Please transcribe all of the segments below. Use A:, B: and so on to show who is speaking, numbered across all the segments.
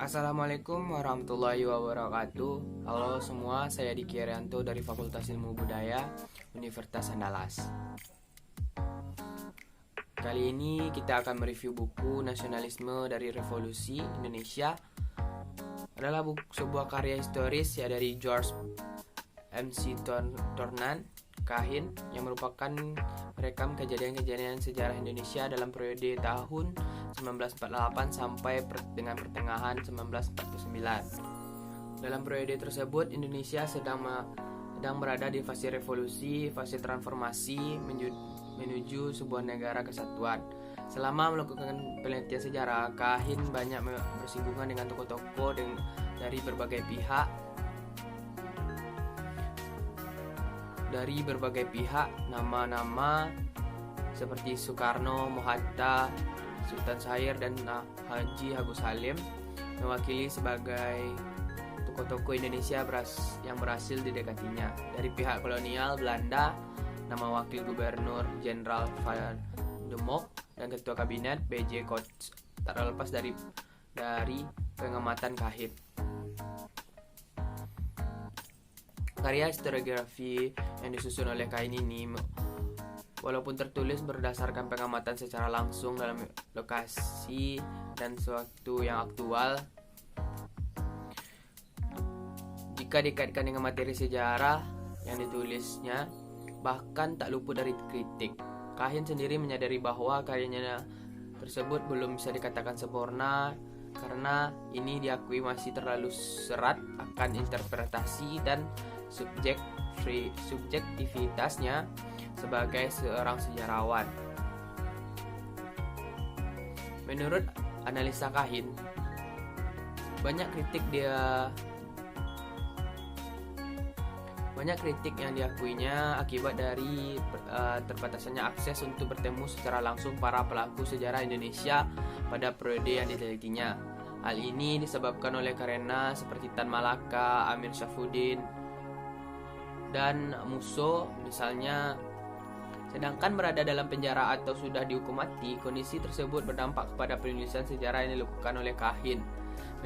A: Assalamualaikum warahmatullahi wabarakatuh. Halo semua, saya Diki Arianto dari Fakultas Ilmu Budaya Universitas Andalas. Kali ini kita akan mereview buku Nasionalisme dari Revolusi Indonesia. Adalah sebuah karya historis ya dari George MC Tornan Kahin yang merupakan merekam kejadian-kejadian sejarah Indonesia dalam periode tahun 1948 sampai dengan pertengahan 1949. Dalam periode tersebut, Indonesia sedang berada di fase revolusi, fase transformasi menuju sebuah negara kesatuan. Selama melakukan penelitian sejarah, Kahin banyak bersinggungan dengan tokoh-tokoh dari berbagai pihak. Nama-nama seperti Soekarno, Mohatta, Sultan Syahrir, dan Haji Agus Salim mewakili sebagai tokoh-tokoh Indonesia yang berhasil didekatinya. Dari pihak kolonial Belanda, nama wakil gubernur Jenderal Van de Mock dan ketua kabinet B.J. Koch tak terlepas dari pengamatan Kahin. Karya historiografi yang disusun oleh Kahin ini, walaupun tertulis berdasarkan pengamatan secara langsung dalam lokasi dan suatu yang aktual, jika dikaitkan dengan materi sejarah yang ditulisnya, bahkan tak luput dari kritik. Kahin sendiri menyadari bahwa karyanya tersebut belum bisa dikatakan sempurna karena ini diakui masih terlalu serat akan interpretasi dan subjektivitasnya sebagai seorang sejarawan. Menurut analisa Kahin, banyak kritik yang diakuinya akibat dari terbatasannya akses untuk bertemu secara langsung para pelaku sejarah Indonesia pada periode yang ditelitinya. Hal ini disebabkan oleh karena seperti Tan Malaka, Amir Syafruddin, dan Musso misalnya. Sedangkan berada dalam penjara atau sudah dihukum mati, kondisi tersebut berdampak kepada penulisan sejarah yang dilakukan oleh Kahin,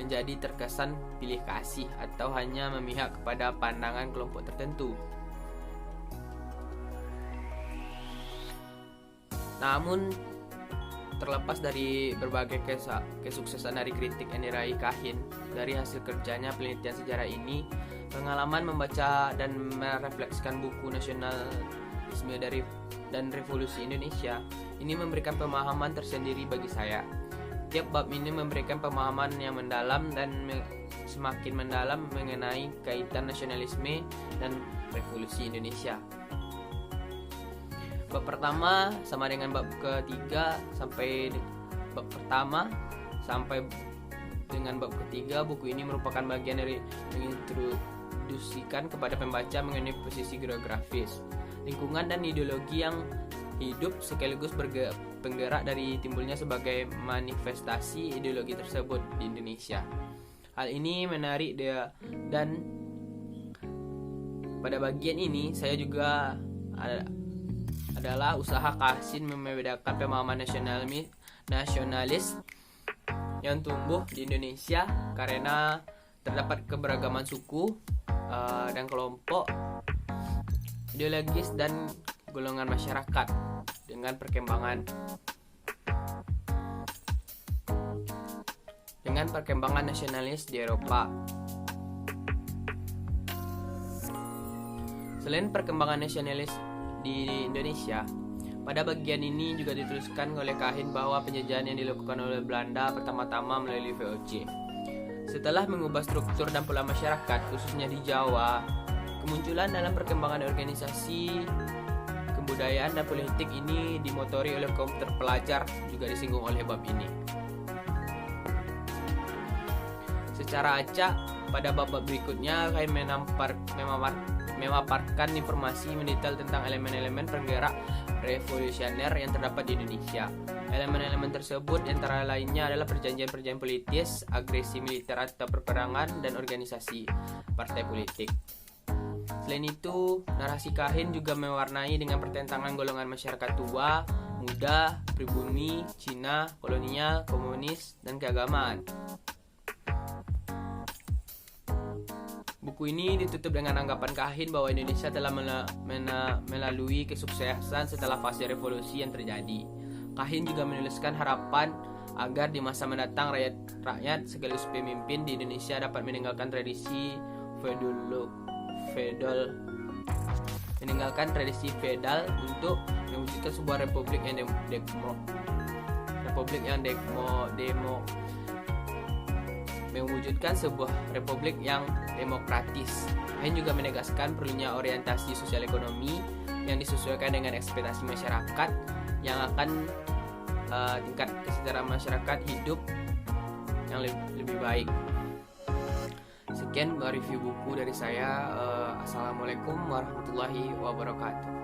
A: menjadi terkesan pilih kasih atau hanya memihak kepada pandangan kelompok tertentu. Namun, terlepas dari berbagai kesuksesan dari kritik yang diraih Kahin, dari hasil kerjanya penelitian sejarah ini, pengalaman membaca dan merefleksikan buku Nasionalisme dan Revolusi Indonesia ini memberikan pemahaman tersendiri bagi saya. Tiap bab ini memberikan pemahaman yang mendalam dan semakin mendalam mengenai kaitan nasionalisme dan revolusi Indonesia. Bab pertama sama dengan bab ketiga sampai dengan bab ketiga, buku ini merupakan bagian dari mengintroduksikan kepada pembaca mengenai posisi geografis, lingkungan dan ideologi yang hidup sekaligus penggerak dari timbulnya sebagai manifestasi ideologi tersebut di Indonesia. Hal ini menarik dan pada bagian ini saya juga adalah usaha Kahin membedakan pemahaman nasionalis yang tumbuh di Indonesia karena terdapat keberagaman suku dan kelompok ideologis dan golongan masyarakat dengan perkembangan nasionalis di Eropa. Selain perkembangan nasionalis di Indonesia, pada bagian ini juga dituliskan oleh Kahin bahwa penjajahan yang dilakukan oleh Belanda pertama-tama melalui VOC. Setelah mengubah struktur dan pola masyarakat, khususnya di Jawa, kemunculan dalam perkembangan organisasi, kebudayaan dan politik ini dimotori oleh kaum terpelajar, juga disinggung oleh bab ini. Secara acak, pada bab-bab berikutnya Kahin memaparkan informasi mendetail tentang elemen-elemen penggerak revolusioner yang terdapat di Indonesia. Elemen-elemen tersebut antara lainnya adalah perjanjian-perjanjian politis, agresi militer atau perperangan, dan organisasi partai politik. Selain itu, narasi Kahin juga mewarnai dengan pertentangan golongan masyarakat tua, muda, pribumi, Cina, kolonial, komunis, dan keagamaan. buku ini ditutup dengan anggapan Kahin bahwa Indonesia telah melalui kesuksesan setelah fase revolusi yang terjadi. Kahin juga menuliskan harapan agar di masa mendatang rakyat sekaligus pemimpin di Indonesia dapat meninggalkan tradisi feodal untuk mewujudkan sebuah republik yang demokratis. Kahin juga menegaskan perlunya orientasi sosial ekonomi yang disesuaikan dengan ekspektasi masyarakat yang akan tingkat kesejahteraan masyarakat hidup yang lebih baik. Sekian review buku dari saya. Assalamualaikum warahmatullahi wabarakatuh.